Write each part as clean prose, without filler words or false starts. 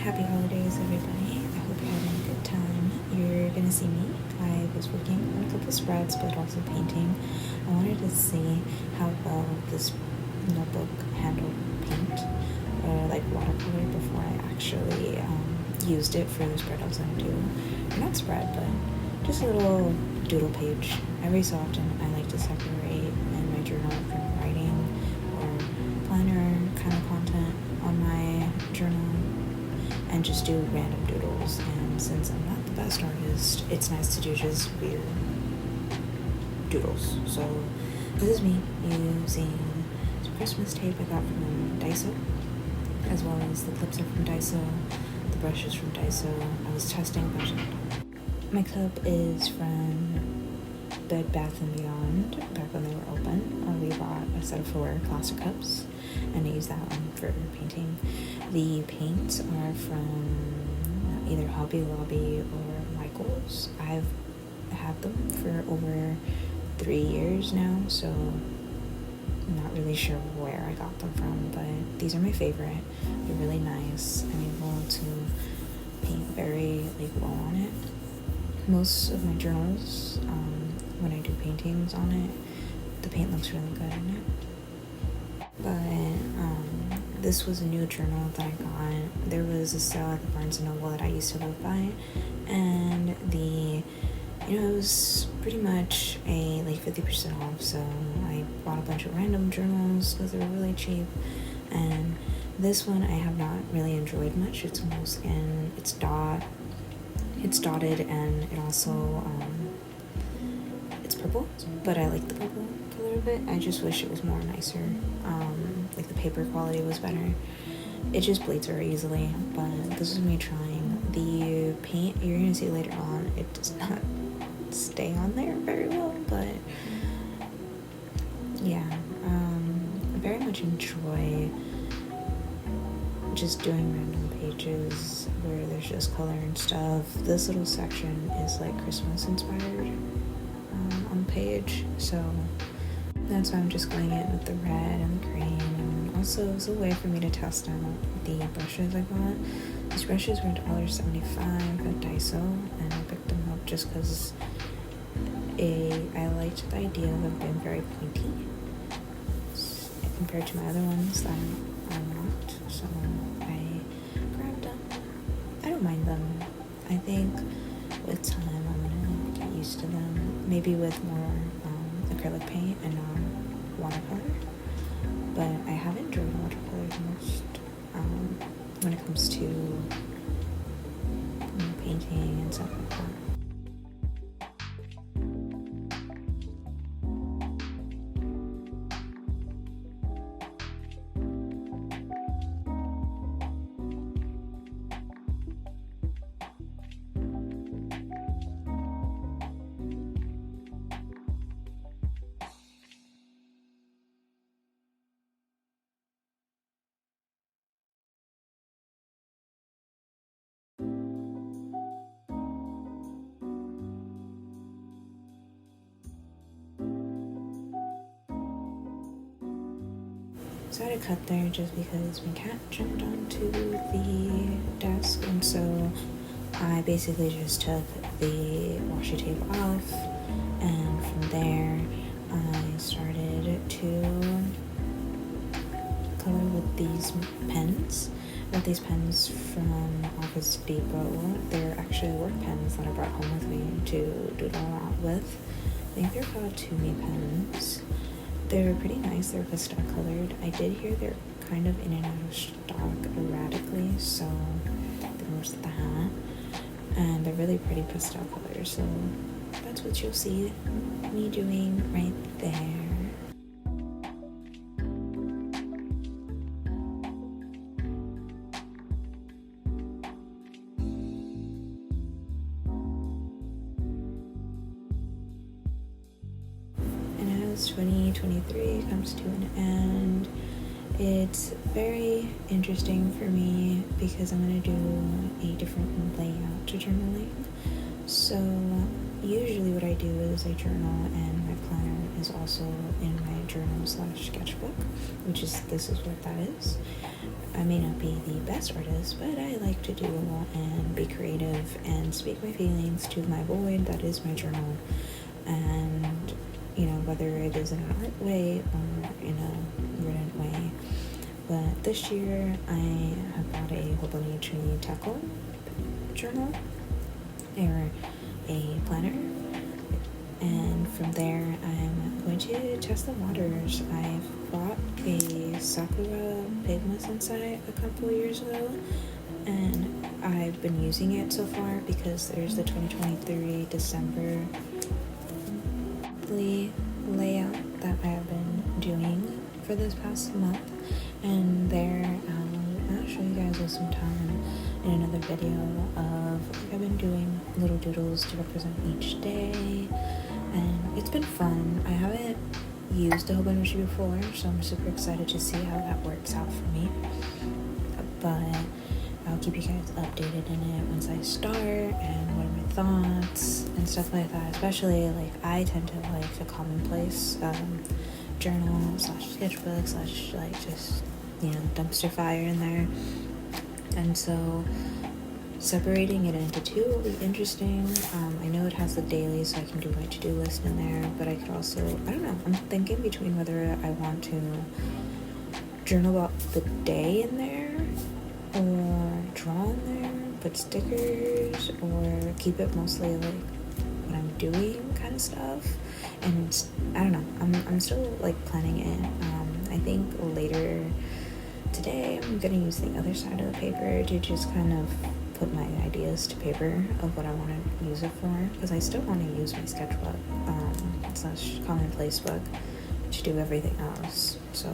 Happy holidays, everybody. I hope you're having a good time. You're gonna see me. I was working on a couple spreads, but also painting. I wanted to see how well this notebook handled paint, or like watercolor, before I actually used it for the spread I was gonna do. Or not spread, but just a little doodle page. Every so often, I like to separate in my journal from writing or planner kind of content on my journal and just do random doodles. And since I'm not the best artist, it's nice to do just weird doodles. So this is me using some Christmas tape I got from Daiso, as well as the clips are from Daiso, the brushes from Daiso. I was testing a bunch of them. My cup is from Bed Bath & Beyond, back when they were open. We bought a set of 4 classic cups, and I used that one for painting. The paints are from either Hobby Lobby or Michael's. I've had them for over 3 years now, so I'm not really sure where I got them from, but these are my favorite. They're really nice. I'm able to paint very well on it. Most of my journals, when I do paintings on it, the paint looks really good in it. But this was a new journal that I got. There was a sale at the Barnes & Noble that I used to live by, and it was pretty much a 50% off, so I bought a bunch of random journals because they were really cheap. And this one I have not really enjoyed much. It's moleskin, it's dotted, and it also it's purple, but I like the purple color of it. I just wish it was more nicer. The paper quality was better. It just bleeds very easily, but this is me trying. The paint, you're gonna see later on, it does not stay on there very well, but yeah, I very much enjoy just doing random pages where there's just color and stuff. This little section is Christmas inspired on the page, so that's why I'm just going in with the red and the green. And also, it was a way for me to test out the brushes I got. These brushes were $1.75 at Daiso, and I picked them up just because I liked the idea of them being very pointy compared to my other ones that I'm not. So I grabbed them. I don't mind them. I think with time I'm gonna get used to them. Maybe with more acrylic paint and not watercolor. But I have enjoyed watercolor the most when it comes to painting and stuff like that. So I had to cut there just because my cat jumped onto the desk, and so I basically just took the washi tape off, and from there I started to color with these pens. I got these pens from Office Depot. They're actually work pens that I brought home with me to doodle out with. I think they're called To Me pens. They're pretty nice. They're pastel colored. I did hear they're kind of in and out of stock erratically, so they're most of the hat. And they're really pretty pastel colors, so that's what you'll see me doing right there. And as 2023 comes to an end, It's very interesting for me because I'm going to do a different layout to journaling. So usually what I do is I journal, and my planner is also in my journal/sketchbook, this is what that is. I may not be the best artist, but I like to doodle and be creative and speak my feelings to my void that is my journal. And whether it is in an art way or in a written way. But this year I have bought a Hobonichi Taco journal, or a planner, and from there I'm going to test the waters. I've bought a Sakura Pigma Sensei a couple years ago, and I've been using it so far because there's the 2023 December layout that I have been doing for this past month, and there I'll show you guys some time in another video of I've been doing little doodles to represent each day, and it's been fun. I haven't used a Hobonichi before, so I'm super excited to see how that works out for me, but I'll keep you guys updated in it once I start, and what are my thoughts and stuff like that. Especially I tend to like the commonplace journal/sketchbook/ just dumpster fire in there, and so separating it into two will be interesting. I know it has the daily, so I can do my to-do list in there, but I could also, I don't know, I'm thinking between whether I want to journal about the day in there, or draw in there, put stickers, or keep it mostly what I'm doing kind of stuff. And I don't know, I'm still planning it. I think later today I'm gonna use the other side of the paper to just kind of put my ideas to paper of what I want to use it for, because I still want to use my sketchbook / commonplace book to do everything else. So,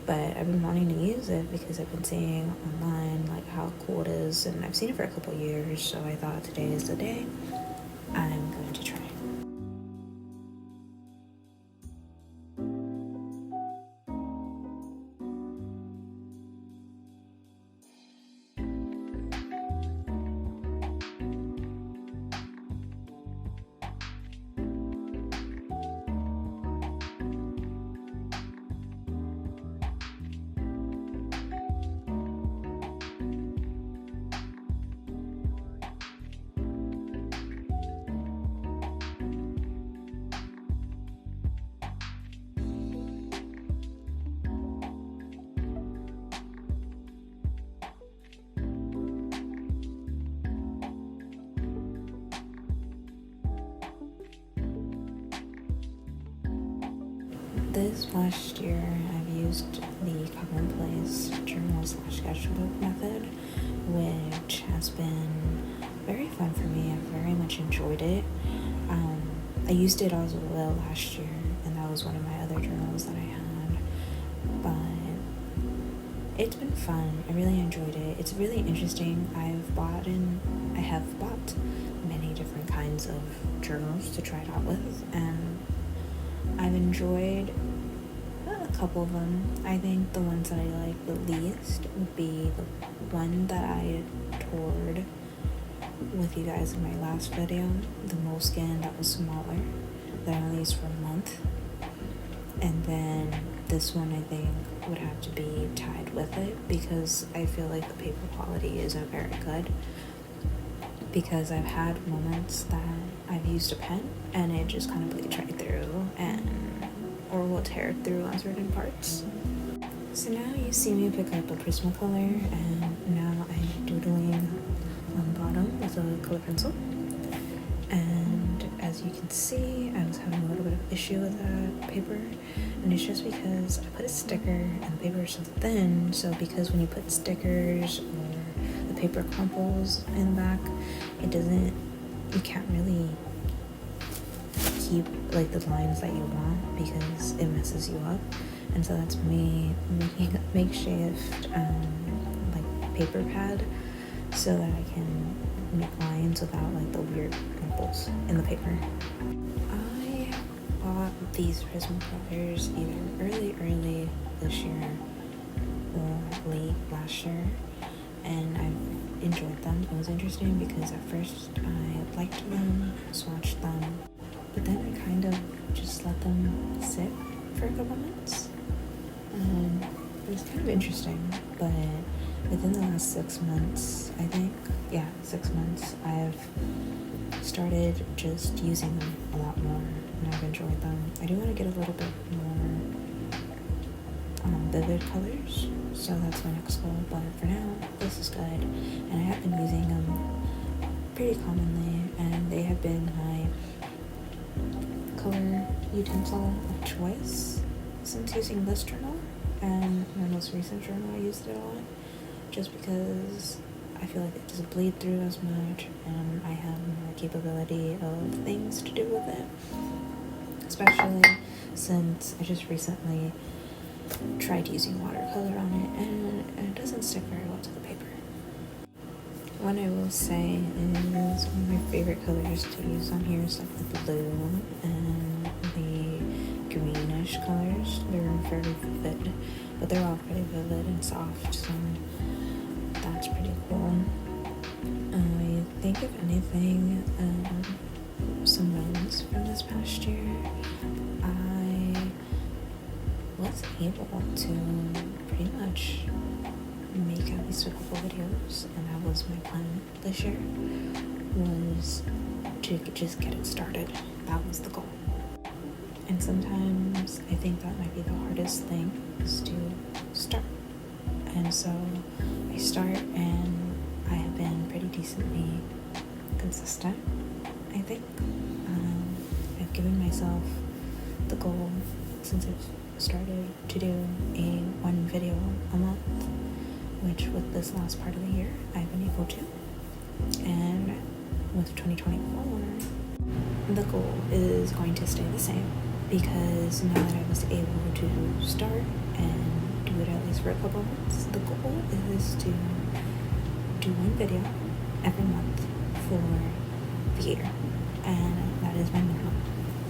but I've been wanting to use it because I've been seeing online how cool it is, and I've seen it for a couple years, so I thought today is the day I'm going to try. This last year, I've used the commonplace journal/sketchbook method, which has been very fun for me. I've very much enjoyed it. I used it as well last year, and that was one of my other journals that I had. But it's been fun. I really enjoyed it. It's really interesting. I have bought many different kinds of journals to try it out with, and I've enjoyed a couple of them. I think the ones that I like the least would be the one that I toured with you guys in my last video, the Moleskin that was smaller, that I only used for a month. And then this one I think would have to be tied with it, because I feel like the paper quality isn't very good, because I've had moments that I've used a pen and it just kind of bleeds right through or will tear through on certain parts. So now you see me pick up a Prismacolor, and now I'm doodling on the bottom with a color pencil. And as you can see, I was having a little bit of issue with that paper, and it's just because I put a sticker and the paper is so thin. So because when you put stickers or the paper crumples in the back, you can't really keep the lines that you want, because it messes you up. And so that's me making a makeshift paper pad so that I can make lines without the weird crinkles in the paper. I bought these Prismacolors either early this year late last year, and I've enjoyed them. It was interesting because at first I liked them, swatched them, but then I kind of just let them sit for a couple months. And it was kind of interesting, but within the last 6 months, I think, 6 months, I've started just using them a lot more, and I've enjoyed them. I do want to get a little bit more vivid colors, so that's my next goal, but for now, this is good, and I have been using them pretty commonly, and they have been my color utensil of choice since using this journal, and my most recent journal I used it on, just because I feel like it doesn't bleed through as much, and I have more capability of things to do with it, especially since I just recently tried using watercolor on it, and it doesn't stick very well to the paper. What I will say is one of my favorite colors to use on here is like the blue and the greenish colors. They're very vivid, but they're all pretty vivid and soft, so that's pretty cool. I think if anything, some wins from this past year, I was able to pretty much make at least a couple videos, and that was my plan this year, was to just get it started. That was the goal. And sometimes I think that might be the hardest thing, is to start. And so I start, and I have been pretty decently consistent, I think. I've given myself the goal since I've started to do a 1 video a month, which with this last part of the year I've been able to, and with 2024 the goal is going to stay the same, because now that I was able to start and do it at least for a couple months, the goal is to do 1 video every month for the year, and that is my minimum,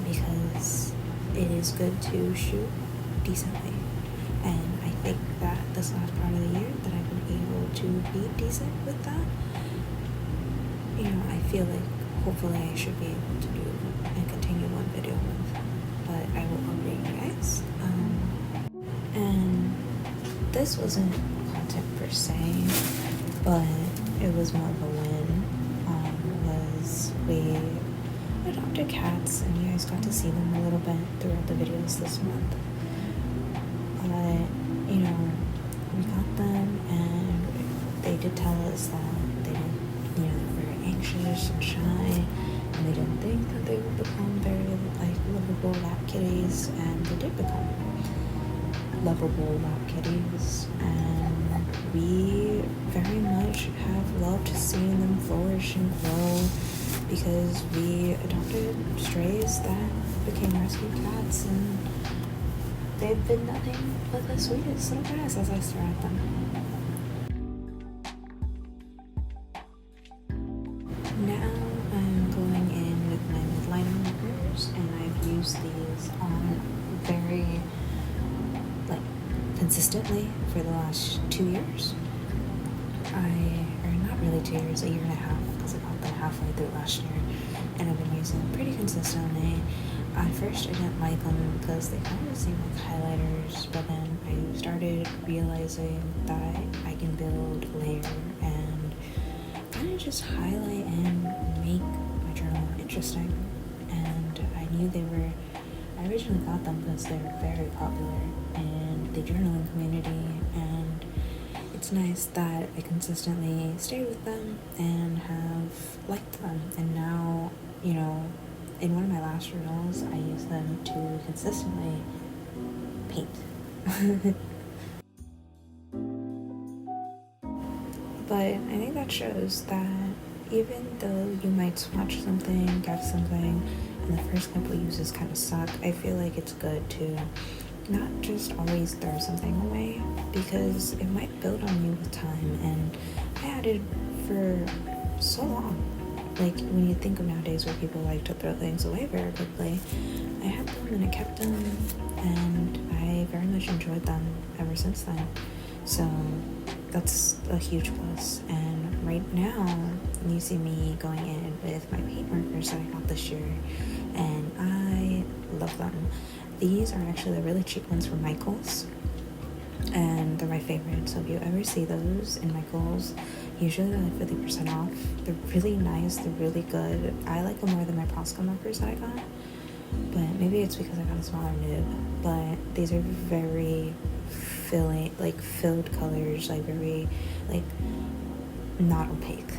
because it is good to shoot decently, and I think that this last part of the year that I've been able to be decent with that. I feel like hopefully I should be able to do and continue 1 video a month, but I will update you guys. And this wasn't content per se, but it was more of a win. Was we adopted cats, and you guys got to see them a little bit throughout the videos this month. But we got them, and they did tell us that they didn't, they were very anxious and shy, and they didn't think that they would become very lovable lap kitties, and they did become lovable lap kitties, and we very much have loved seeing them flourish and grow, because we adopted strays that became rescue cats, and they've been nothing but the sweetest little guys as I stare at them. Now I'm going in with my midliner markers, and I've used these on very consistently for the last 2 years. Or not really 2 years, a year and a half, because I got them halfway through last year, and I've been using them pretty consistently. At first I didn't like them because they kind of seemed like highlighters, but then I started realizing that I can build layer and kind of just highlight and make my journal more interesting. And I knew I originally got them because they were very popular in the journaling community, and it's nice that I consistently stayed with them and have liked them. And now, in one of my last journals, I used them to consistently paint. But I think that shows that even though you might swatch something, get something, and the first couple uses kind of suck, I feel like it's good to not just always throw something away, because it might build on you with time. And I had it for so long. Like, when you think of nowadays where people like to throw things away very quickly, I had them and I kept them, and I very much enjoyed them ever since then. So that's a huge plus. And right now, you see me going in with my paint markers that I got this year, and I love them. These are actually the really cheap ones from Michaels, and they're my favorite. So if you ever see those in Michaels, usually they're like 50% off. They're really nice, they're really good. I like them more than my Posca markers that I got, but maybe it's because I got a smaller nib. But these are very filled colors, like very like not opaque.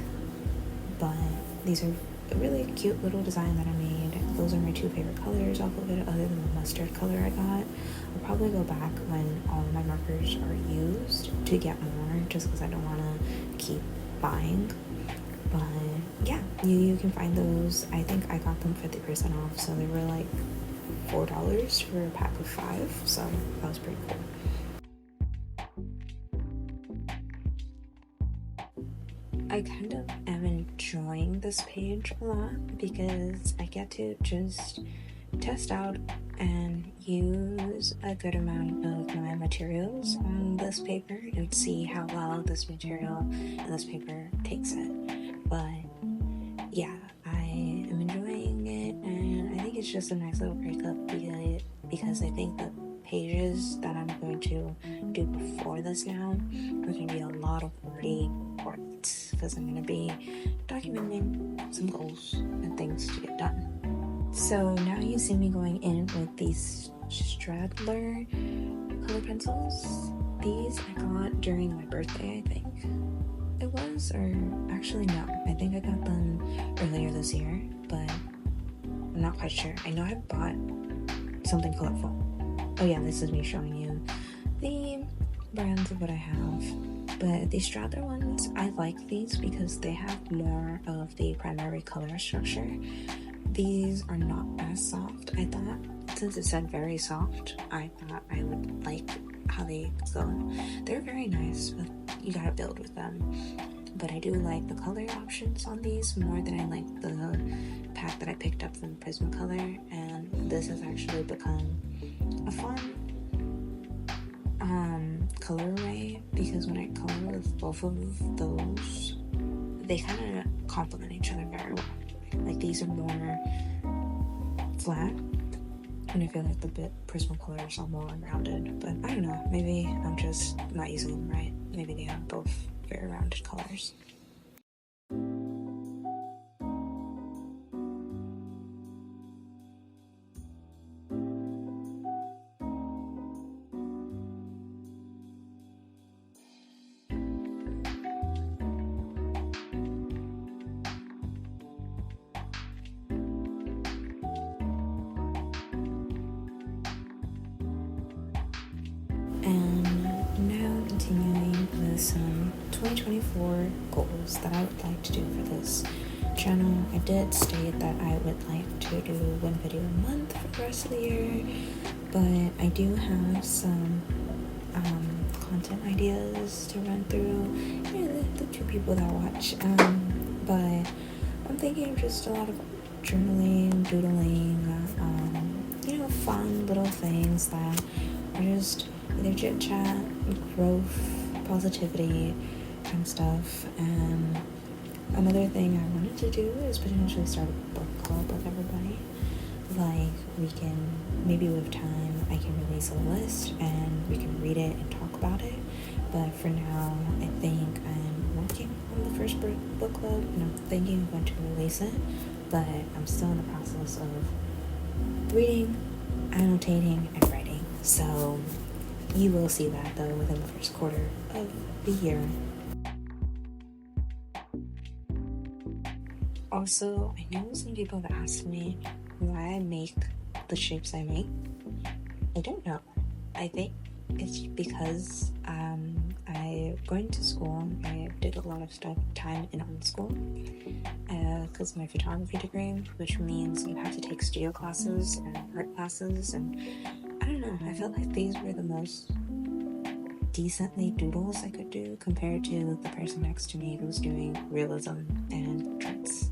But these are a really cute little design that I made. Those are my two favorite colors off of it, other than the mustard color I got. I'll probably go back when all of my markers are used to get more, just because I don't want to keep buying. But yeah, you can find those. I think I got them 50% off, so they were like $4 for a pack of 5, so that was pretty cool. I kind of am enjoying this page a lot because I get to just test out and use a good amount of my materials on this paper and see how well this material and this paper takes it. But yeah, I am enjoying it, and I think it's just a nice little breakup because I think the pages that I'm going to do before this now are going to be a lot of wordy words, because I'm going to be documenting some goals and things to get done. So now you see me going in with these Stradler color pencils. These I got during my birthday, I think it was, or actually no, I think I got them earlier this year, but I'm not quite sure. I know I bought something colorful. Oh yeah, this is me showing you the brands of what I have. But these Stradler ones, I like these because they have more of the primary color structure. These are not as soft. I thought, since it said very soft, I thought I would like how they go. They're very nice, but you gotta build with them. But I do like the color options on these more than I like the pack that I picked up from Prismacolor, and this has actually become a fun color array, because when I color with both of those, they kind of complement each other very well. Like, these are more flat, and I feel like the Prismacolors are more rounded. But I don't know, maybe I'm just not using them right. Maybe they have both very rounded colors. And now continuing with some 2024 goals that I would like to do for this channel. I did state that I would like to do one video a month for the rest of the year, but I do have some content ideas to run through. The two people that watch, but I'm thinking of just a lot of journaling, doodling, fun little things that are just either chit chat, growth, positivity kind of stuff. And another thing I wanted to do is potentially start a book club with everybody. Like, we can, maybe with time, I can release a list and we can read it and talk about it. But for now, I think I'm working on the first book club, and I'm thinking of when to release it. But I'm still in the process of reading, annotating, and writing. So you will see that, though, within the first quarter of the year. Also, I know some people have asked me why I make the shapes I make. I don't know. I think it's because going to school, I did a lot of time in art school because my photography degree, which means you have to take studio classes and art classes, and I don't know, I felt like these were the most decently doodles I could do compared to the person next to me who's doing realism and portraits.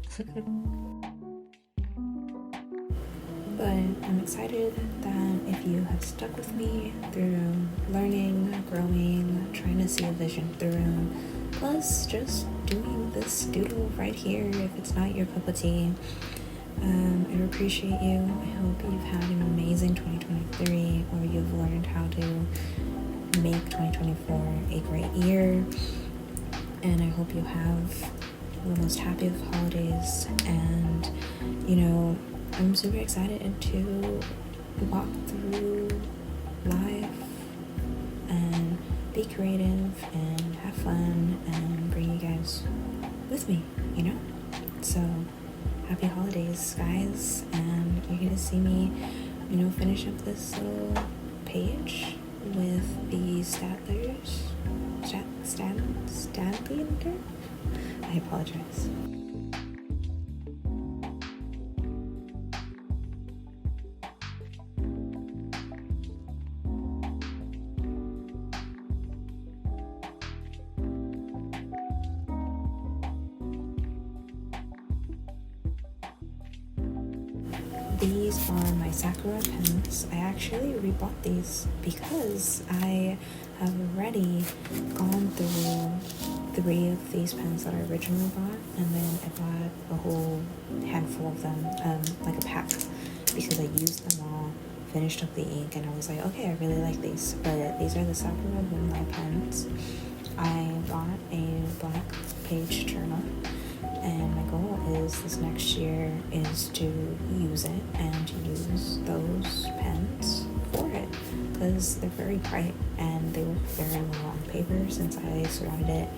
but I'm excited that if you have stuck with me through learning, growing, trying to see a vision through, plus just doing this doodle right here if it's not your cup of tea. I appreciate you. I hope you've had an amazing 2023, or you've learned how to make 2024 a great year. And I hope you have the most happy of holidays. And, I'm super excited to walk through life and be creative and have fun and bring you guys with me, So, happy holidays, guys. And you're gonna see me, finish up this little page with the Stadlers. Stadlander? I apologize. These are my Sakura pens. I actually rebought these because I have already gone through 3 of these pens that I originally bought, and then I bought a whole handful of them, like a pack, because I used them all, finished up the ink, and I was like, okay, I really like these. But these are the Sakura Moonlight pens. I bought a black page journal, and my goal is this next year is to use it and to use those pens for it, because they're very bright and they work very well on paper since I started it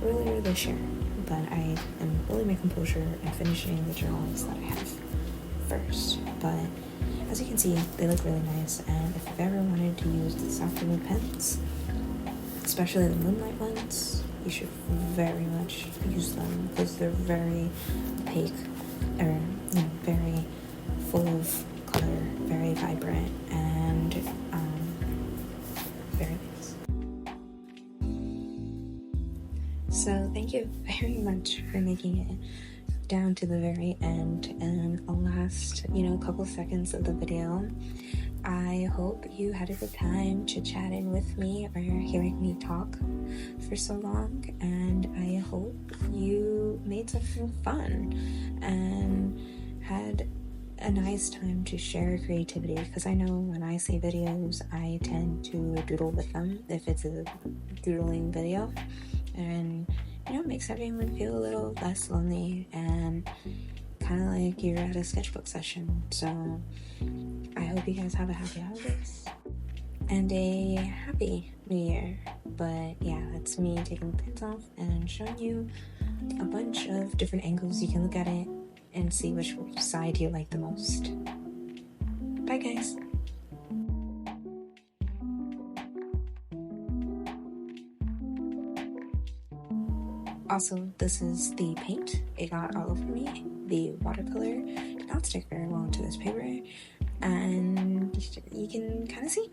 earlier this year. But I am building my composure and finishing the journals that I have first. But as you can see, they look really nice, and if you've ever wanted to use the Sakura pens, especially the Moonlight ones, you should very much use them because they're very opaque, or very full of color, very vibrant, and very nice. So thank you very much for making it down to the very end and a last, couple seconds of the video. I hope you had a good time chit-chatting with me or hearing me talk for so long, and I hope you made something fun and had a nice time to share creativity, because I know when I see videos I tend to doodle with them if it's a doodling video, and it makes everyone feel a little less lonely and kind of like you're at a sketchbook session. So I hope you guys have a happy holidays and a happy new year. But yeah, that's me taking the pins off and showing you a bunch of different angles you can look at it and see which side you like the most. Bye guys. Also, this is the paint. It got all over me. The watercolor did not stick very well to this paper, and you can kind of see.